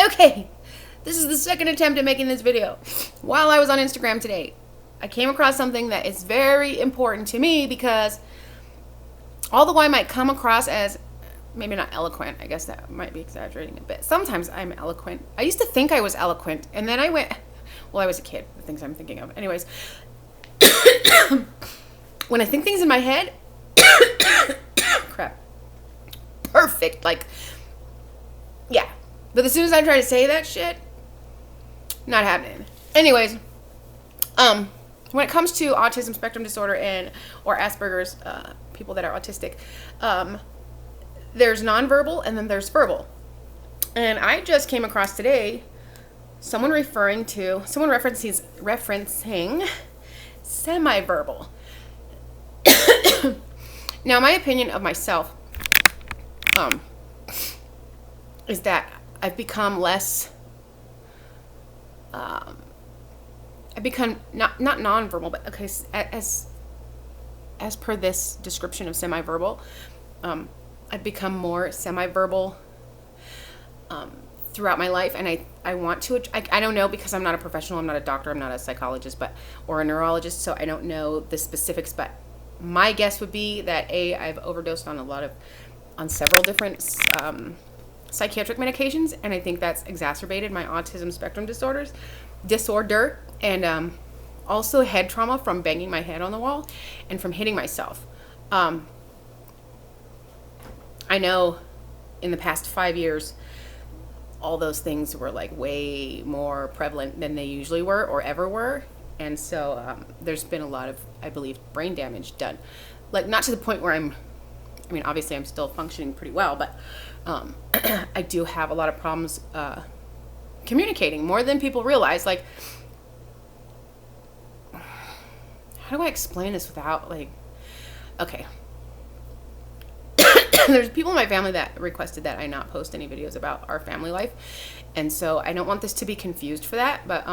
Okay, this is the second attempt at making this video. While I was on Instagram today, I came across something that is very important to me because although I might come across as maybe not eloquent, I guess that might be exaggerating a bit. Sometimes I'm eloquent. I used to think I was eloquent, and then I went, well, I was a kid, the things I'm thinking of. Anyways, when I think things in my head, crap, perfect, like, yeah. But as soon as I try to say that shit, not happening. Anyways, when it comes to autism spectrum disorder or Asperger's, people that are autistic, there's nonverbal and then there's verbal. And I just came across today someone referencing semi-verbal. Now, my opinion of myself is that I've become less, I've become not nonverbal, but okay, as per this description of semi-verbal, I've become more semi-verbal throughout my life, and I want to, I don't know, because I'm not a professional, I'm not a doctor, I'm not a psychologist, or a neurologist, so I don't know the specifics, but my guess would be that I've overdosed on several different psychiatric medications, and I think that's exacerbated my autism spectrum disorder, and also head trauma from banging my head on the wall and from hitting myself. I know in the past 5 years, all those things were like way more prevalent than they usually were or ever were. And so there's been a lot of, I believe, brain damage done. Like, not to the point where obviously I'm still functioning pretty well, but I do have a lot of problems communicating, more than people realize. Like, how do I explain this without, like, okay. There's people in my family that requested that I not post any videos about our family life. And so I don't want this to be confused for that, but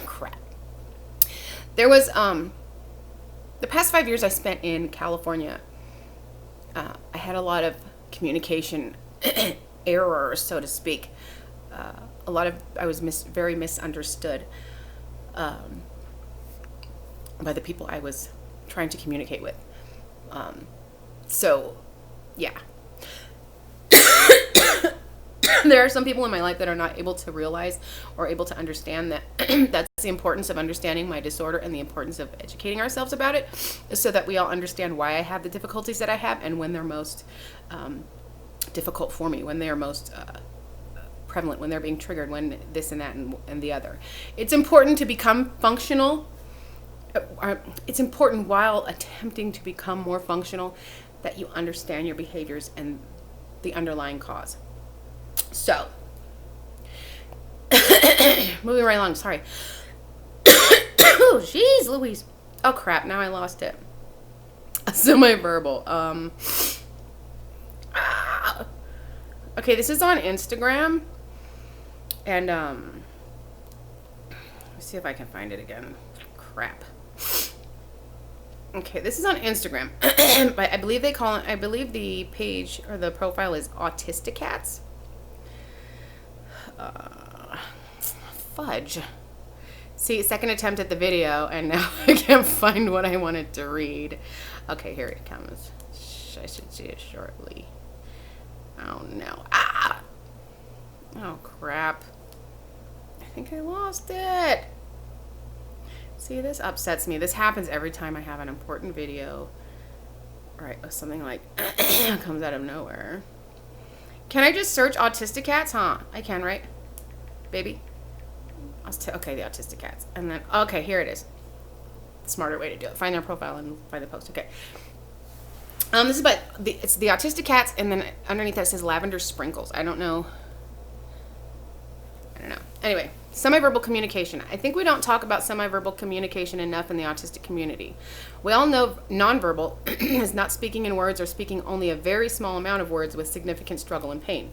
crap. There was the past 5 years I spent in California. I had a lot of communication errors, so to speak. I was very misunderstood by the people I was trying to communicate with. So, yeah. There are some people in my life that are not able to realize or able to understand that that's the importance of understanding my disorder and the importance of educating ourselves about it, so that we all understand why I have the difficulties that I have and when they're most difficult for me, when they're most prevalent, when they're being triggered, when this and that and the other. It's important to become functional. It's important while attempting to become more functional that you understand your behaviors and the underlying cause. So, moving right along, sorry. Oh, jeez, Louise. Oh, crap, now I lost it. Semi-verbal. Okay, this is on Instagram. And, let's see if I can find it again. Crap. Okay, this is on Instagram. I believe the page or the profile is Autisticats. Fudge. See, second attempt at the video, and now I can't find what I wanted to read. Okay, here it comes. I should see it shortly. Oh no. Ah! Oh crap. I think I lost it. See, this upsets me. This happens every time I have an important video. Right, something like comes out of nowhere. Can I just search Autisticats? Huh? I can, right? Baby? Okay, the Autisticats. And then, okay, here it is. Smarter way to do it. Find their profile and find the post. Okay. This is it's the Autisticats, and then underneath that says Lavender Sprinkles. I don't know. Anyway, semi-verbal communication. I think we don't talk about semi-verbal communication enough in the autistic community. We all know nonverbal is not speaking in words or speaking only a very small amount of words with significant struggle and pain.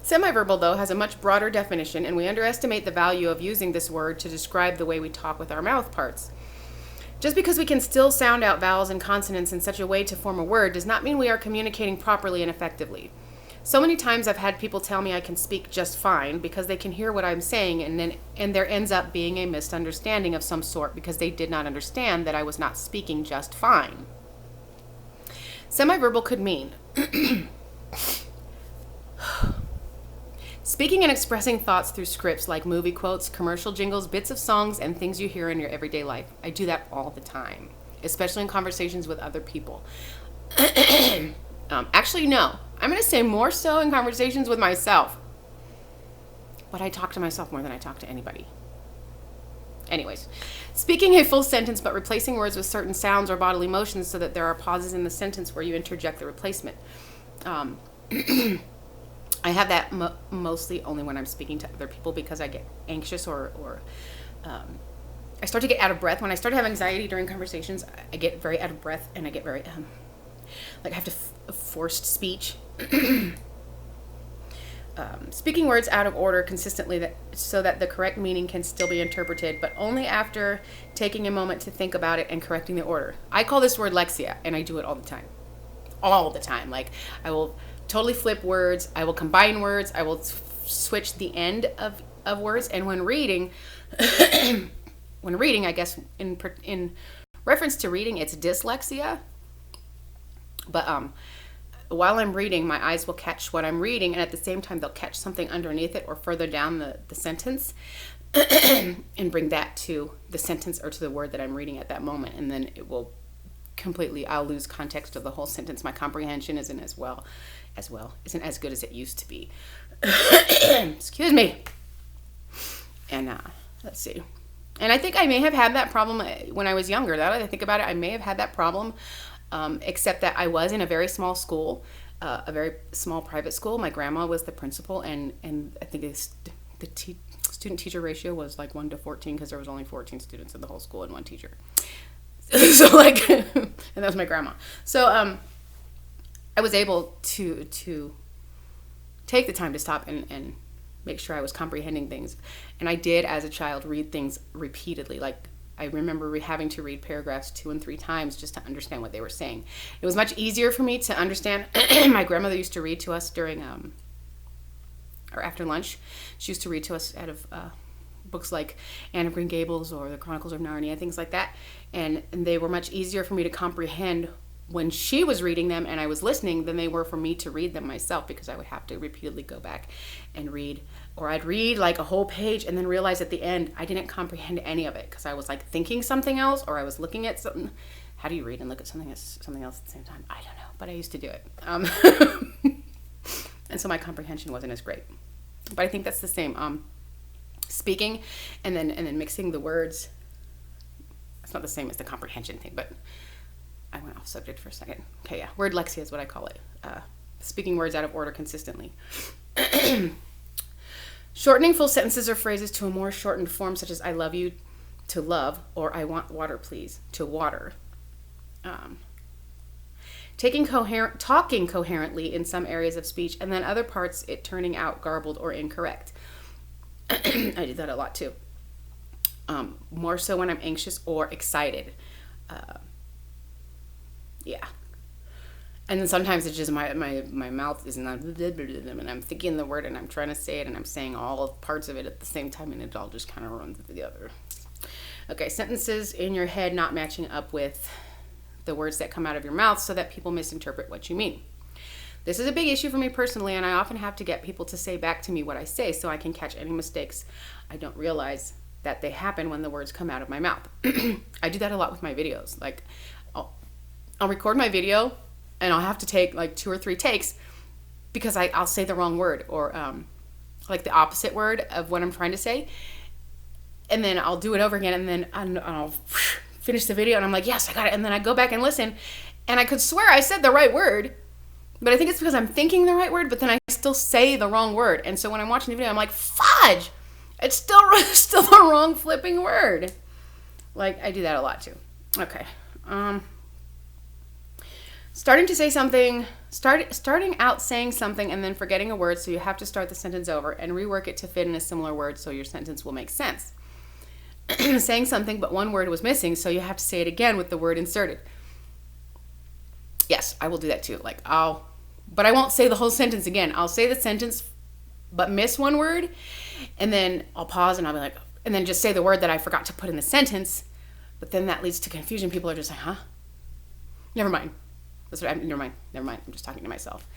Semi-verbal, though, has a much broader definition, and we underestimate the value of using this word to describe the way we talk with our mouth parts. Just because we can still sound out vowels and consonants in such a way to form a word does not mean we are communicating properly and effectively. So many times I've had people tell me I can speak just fine because they can hear what I'm saying, and there ends up being a misunderstanding of some sort because they did not understand that I was not speaking just fine. Semiverbal could mean speaking and expressing thoughts through scripts like movie quotes, commercial jingles, bits of songs, and things you hear in your everyday life. I do that all the time, especially in conversations with other people. Actually, no. I'm going to say more so in conversations with myself. But I talk to myself more than I talk to anybody. Anyways, speaking a full sentence but replacing words with certain sounds or bodily motions so that there are pauses in the sentence where you interject the replacement. I have that mostly only when I'm speaking to other people because I get anxious or I start to get out of breath. When I start to have anxiety during conversations, I get very out of breath and I get very, like I have to forced speech. Speaking words out of order consistently so that the correct meaning can still be interpreted, but only after taking a moment to think about it and correcting the order. I call this word lexia, and I do it all the time. All the time. Like, I will totally flip words. I will combine words. I will switch the end of words. And when reading, I guess in reference to reading, it's dyslexia. But while I'm reading, my eyes will catch what I'm reading, and at the same time, they'll catch something underneath it or further down the sentence and bring that to the sentence or to the word that I'm reading at that moment. And then it will I'll lose context of the whole sentence. My comprehension isn't as good as it used to be. Excuse me. And let's see. And I think I may have had that problem when I was younger. Now that I think about it, I may have had that problem. Except that I was in a very small school, a very small private school. My grandma was the principal, and I think the student-teacher ratio was like 1 to 14 because there was only 14 students in the whole school and one teacher. So like, and that was my grandma. So I was able to take the time to stop and make sure I was comprehending things. And I did, as a child, read things repeatedly, like I remember having to read paragraphs 2 and 3 times just to understand what they were saying. It was much easier for me to understand. My grandmother used to read to us during, or after lunch. She used to read to us out of books like Anne of Green Gables or The Chronicles of Narnia, things like that. And they were much easier for me to comprehend when she was reading them and I was listening than they were for me to read them myself, because I would have to repeatedly go back and read. Or I'd read like a whole page and then realize at the end I didn't comprehend any of it because I was like thinking something else, or I was looking at something. How do you read and look at something else at the same time? I don't know, but I used to do it. And so my comprehension wasn't as great. But I think that's the same. Speaking and then mixing the words. It's not the same as the comprehension thing, but I went off subject for a second. Okay, yeah. Word lexia is what I call it. Speaking words out of order consistently. Shortening full sentences or phrases to a more shortened form, such as I love you to love, or I want water please to water. Talking coherently in some areas of speech, and then other parts it turning out garbled or incorrect. I do that a lot too. More so when I'm anxious or excited. Yeah. And then sometimes it's just my mouth is not, and I'm thinking the word and I'm trying to say it and I'm saying all parts of it at the same time, and it all just kind of runs together. Okay, sentences in your head not matching up with the words that come out of your mouth so that people misinterpret what you mean. This is a big issue for me personally, and I often have to get people to say back to me what I say so I can catch any mistakes. I don't realize that they happen when the words come out of my mouth. I do that a lot with my videos. Like, I'll record my video and I'll have to take like 2 or 3 takes because I'll say the wrong word, or like the opposite word of what I'm trying to say. And then I'll do it over again, and then I'll finish the video and I'm like, yes, I got it. And then I go back and listen, and I could swear I said the right word, but I think it's because I'm thinking the right word, but then I still say the wrong word. And so when I'm watching the video, I'm like, fudge, it's still the wrong flipping word. Like, I do that a lot too. Okay. Starting out saying something and then forgetting a word, so you have to start the sentence over and rework it to fit in a similar word so your sentence will make sense. saying something, but one word was missing, so you have to say it again with the word inserted. Yes, I will do that too. But I won't say the whole sentence again. I'll say the sentence, but miss one word, and then I'll pause and I'll be like, and then just say the word that I forgot to put in the sentence, but then that leads to confusion. People are just like, huh? Never mind. Never mind. I'm just talking to myself.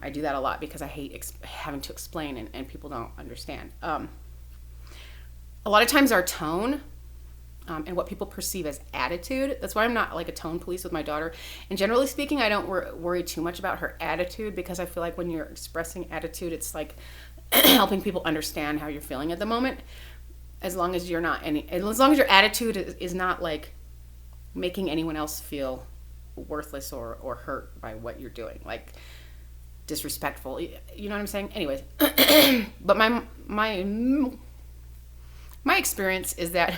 I do that a lot because I hate having to explain and people don't understand. A lot of times our tone and what people perceive as attitude, that's why I'm not like a tone police with my daughter. And generally speaking, I don't worry too much about her attitude because I feel like when you're expressing attitude, it's like helping people understand how you're feeling at the moment. As long as your attitude is not like making anyone else feel worthless or hurt by what you're doing, like disrespectful, you know what I'm saying? Anyways, but my experience is that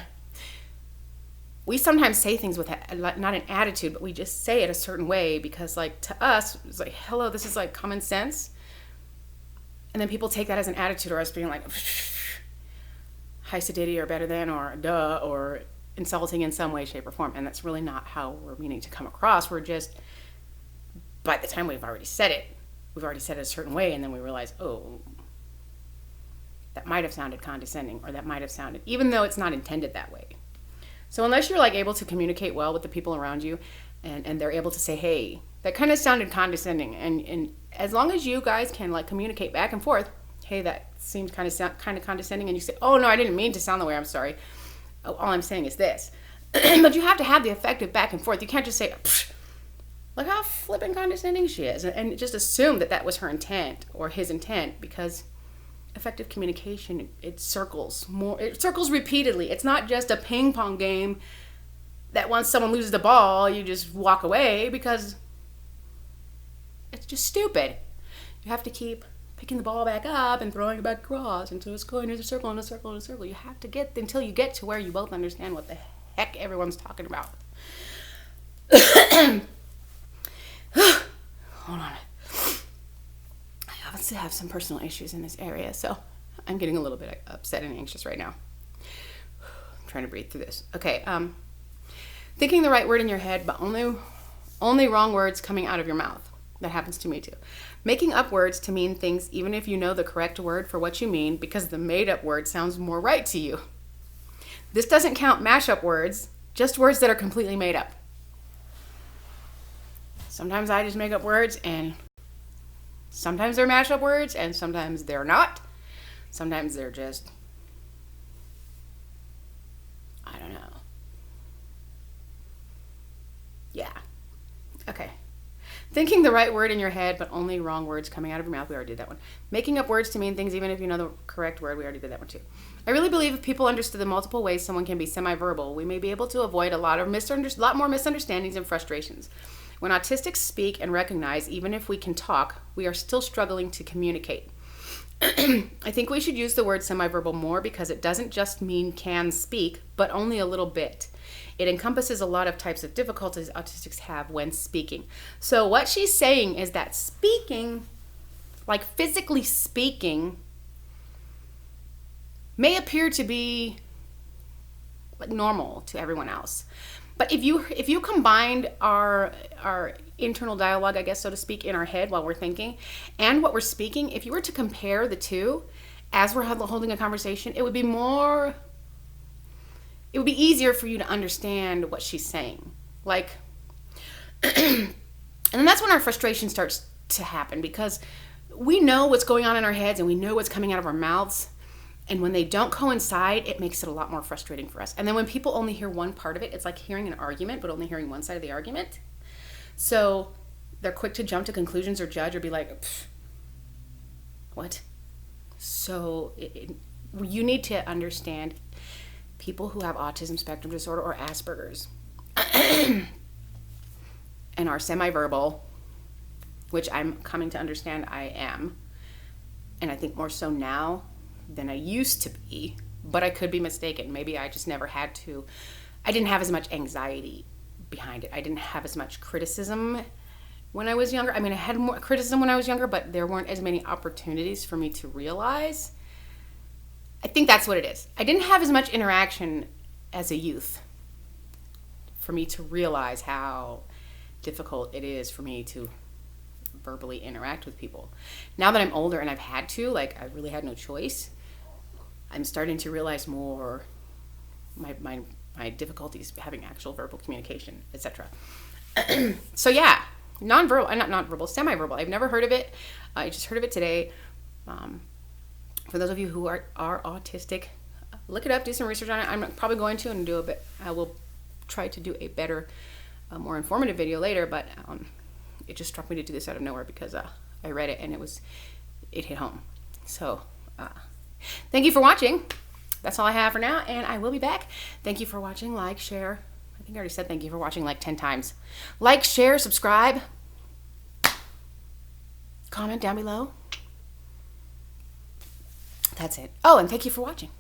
we sometimes say things with not an attitude, but we just say it a certain way because, like, to us, it's like, hello, this is like common sense. And then people take that as an attitude or us being like, hi, sadiddy, or better than, or duh, or insulting in some way, shape, or form. And that's really not how we're meaning to come across. We're just, by the time we've already said it a certain way, and then we realize, oh, that might have sounded condescending, or that might have sounded, even though it's not intended that way. So unless you're like able to communicate well with the people around you and they're able to say, hey, that kind of sounded condescending. And as long as you guys can like communicate back and forth, hey, that seems kind of condescending. And you say, oh, no, I didn't mean to sound the way, I'm sorry. All I'm saying is this. But you have to have the effective back and forth. You can't just say, look how flipping condescending she is. And just assume that was her intent or his intent, because effective communication, it circles repeatedly. It's not just a ping pong game that once someone loses the ball, you just walk away, because it's just stupid. You have to keep picking the ball back up and throwing it back across until it's going in a circle and a circle and a circle. You have to get until you get to where you both understand what the heck everyone's talking about. Hold on. I still have some personal issues in this area, so I'm getting a little bit upset and anxious right now. I'm trying to breathe through this. Okay, thinking the right word in your head, but only wrong words coming out of your mouth. That happens to me too. Making up words to mean things even if you know the correct word for what you mean, because the made-up word sounds more right to you. This doesn't count mashup words, just words that are completely made up. Sometimes I just make up words, and sometimes they're mashup words, and sometimes they're not. Sometimes they're just, I don't know. Yeah. Okay. Thinking the right word in your head, but only wrong words coming out of your mouth. We already did that one. Making up words to mean things even if you know the correct word. We already did that one too. I really believe if people understood the multiple ways someone can be semi-verbal, we may be able to avoid a lot more misunderstandings and frustrations. When autistics speak and recognize, even if we can talk, we are still struggling to communicate. I think we should use the word semi-verbal more, because it doesn't just mean can speak, but only a little bit. It encompasses a lot of types of difficulties autistics have when speaking. So what she's saying is that speaking, like physically speaking, may appear to be like normal to everyone else. But if you combined our internal dialogue, I guess, so to speak, in our head while we're thinking, and what we're speaking, if you were to compare the two as we're holding a conversation, it would be easier for you to understand what she's saying. Like, and then that's when our frustration starts to happen, because we know what's going on in our heads and we know what's coming out of our mouths. And when they don't coincide, it makes it a lot more frustrating for us. And then when people only hear one part of it, it's like hearing an argument, but only hearing one side of the argument. So they're quick to jump to conclusions or judge or be like, what? So you need to understand people who have autism spectrum disorder or Asperger's and are semi-verbal, which I'm coming to understand I am. And I think more so now than I used to be, but I could be mistaken. Maybe I just never I didn't have as much anxiety behind it. I didn't have as much criticism when I was younger. I mean, I had more criticism when I was younger, but there weren't as many opportunities for me to realize. I think that's what it is. I didn't have as much interaction as a youth, for me to realize how difficult it is for me to verbally interact with people. Now that I'm older and I've had to, like, I really had no choice, I'm starting to realize more my difficulties having actual verbal communication, etc. So yeah, not semi-verbal. I've never heard of it. I just heard of it today. For those of you who are autistic, look it up, do some research on it. I'm probably going to and do a bit. I will try to do a better, more informative video later. But it just struck me to do this out of nowhere because I read it and it hit home. So thank you for watching. That's all I have for now, and I will be back. Thank you for watching. Like, share. I think I already said thank you for watching like 10 times. Like, share, subscribe. Comment down below. That's it. Oh, and thank you for watching.